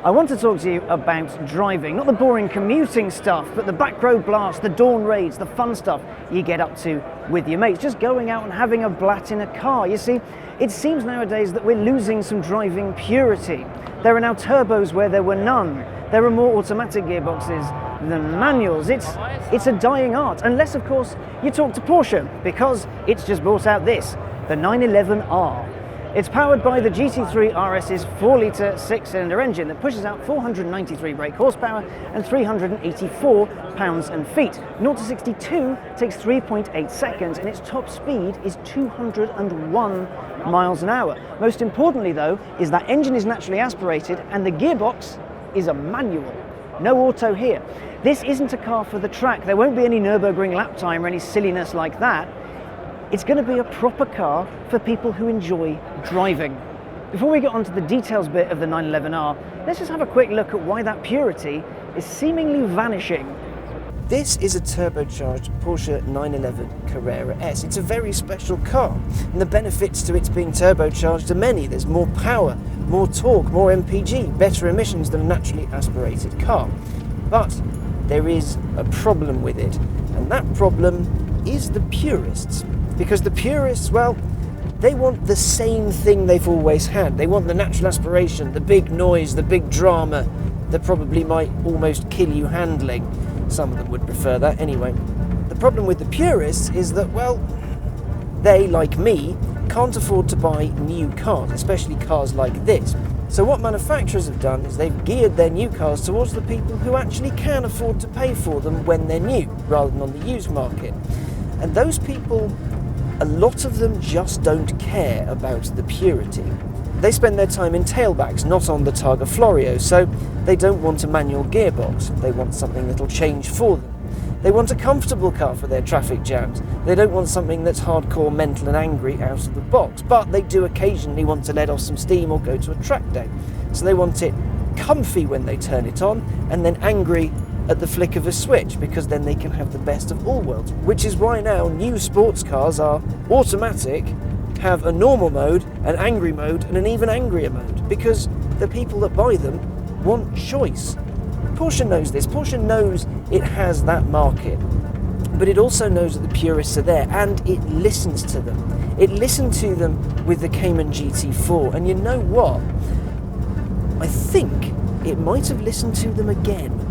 I want to talk to you about driving, not the boring commuting stuff, but the back road blast, the dawn raids, the fun stuff you get up to with your mates, just going out and having a blat in a car. You see, it seems nowadays that we're losing some driving purity. There are now turbos where there were none. There are more automatic gearboxes than manuals. It's a dying art, unless of course you talk to Porsche, because it's just brought out this, the 911R. It's powered by the GT3 RS's 4-litre 6-cylinder engine that pushes out 493 brake horsepower and 384 pounds-feet. 0 to 62 takes 3.8 seconds and its top speed is 201 miles an hour. Most importantly though, is that engine is naturally aspirated and the gearbox is a manual. No auto here. This isn't a car for the track. There won't be any Nürburgring lap time or any silliness like that. It's going to be a proper car for people who enjoy driving. Before we get on to the details bit of the 911R, let's just have a quick look at why that purity is seemingly vanishing. This is a turbocharged Porsche 911 Carrera S. It's a very special car, and the benefits to its being turbocharged are many. There's more power, more torque, more MPG, better emissions than a naturally aspirated car. But there is a problem with it, and that problem is the purists. Because the purists, well, they want the same thing they've always had. They want the natural aspiration, the big noise, the big drama that probably might almost kill you handling. Some of them would prefer that anyway. The problem with the purists is that, well, they, like me, can't afford to buy new cars, especially cars like this. So what manufacturers have done is they've geared their new cars towards the people who actually can afford to pay for them when they're new, rather than on the used market. And those people, a lot of them just don't care about the purity. They spend their time in tailbacks, not on the Targa Florio, so they don't want a manual gearbox. They want something that'll change for them. They want a comfortable car for their traffic jams. They don't want something that's hardcore mental and angry out of the box, but they do occasionally want to let off some steam or go to a track day. So they want it comfy when they turn it on, and then angry at the flick of a switch, because then they can have the best of all worlds. Which is why now new sports cars are automatic, have a normal mode, an angry mode, and an even angrier mode, because the people that buy them want choice. Porsche knows this. Porsche knows it has that market, but it also knows that the purists are there, and it listens to them. It listened to them with the Cayman GT4, and you know what? I think it might have listened to them again.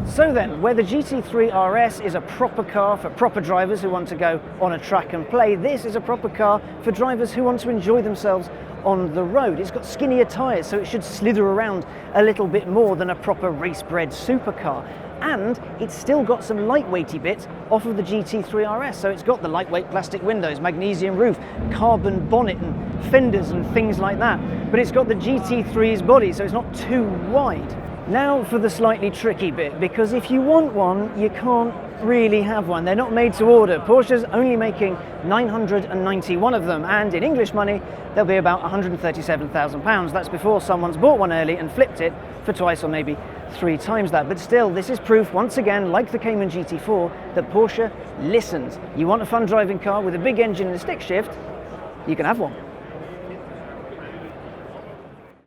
So then, where the GT3 RS is a proper car for proper drivers who want to go on a track and play, this is a proper car for drivers who want to enjoy themselves on the road. It's got skinnier tyres, so it should slither around a little bit more than a proper race-bred supercar. And it's still got some lightweighty bits off of the GT3 RS, so it's got the lightweight plastic windows, magnesium roof, carbon bonnet and fenders and things like that. But it's got the GT3's body, so it's not too wide. Now for the slightly tricky bit, because if you want one, you can't really have one. They're not made to order. Porsche's only making 991 of them, and in English money, they'll be about £137,000. That's before someone's bought one early and flipped it for twice or maybe 3 times that. But still, this is proof, once again, like the Cayman GT4, that Porsche listens. You want a fun driving car with a big engine and a stick shift, you can have one.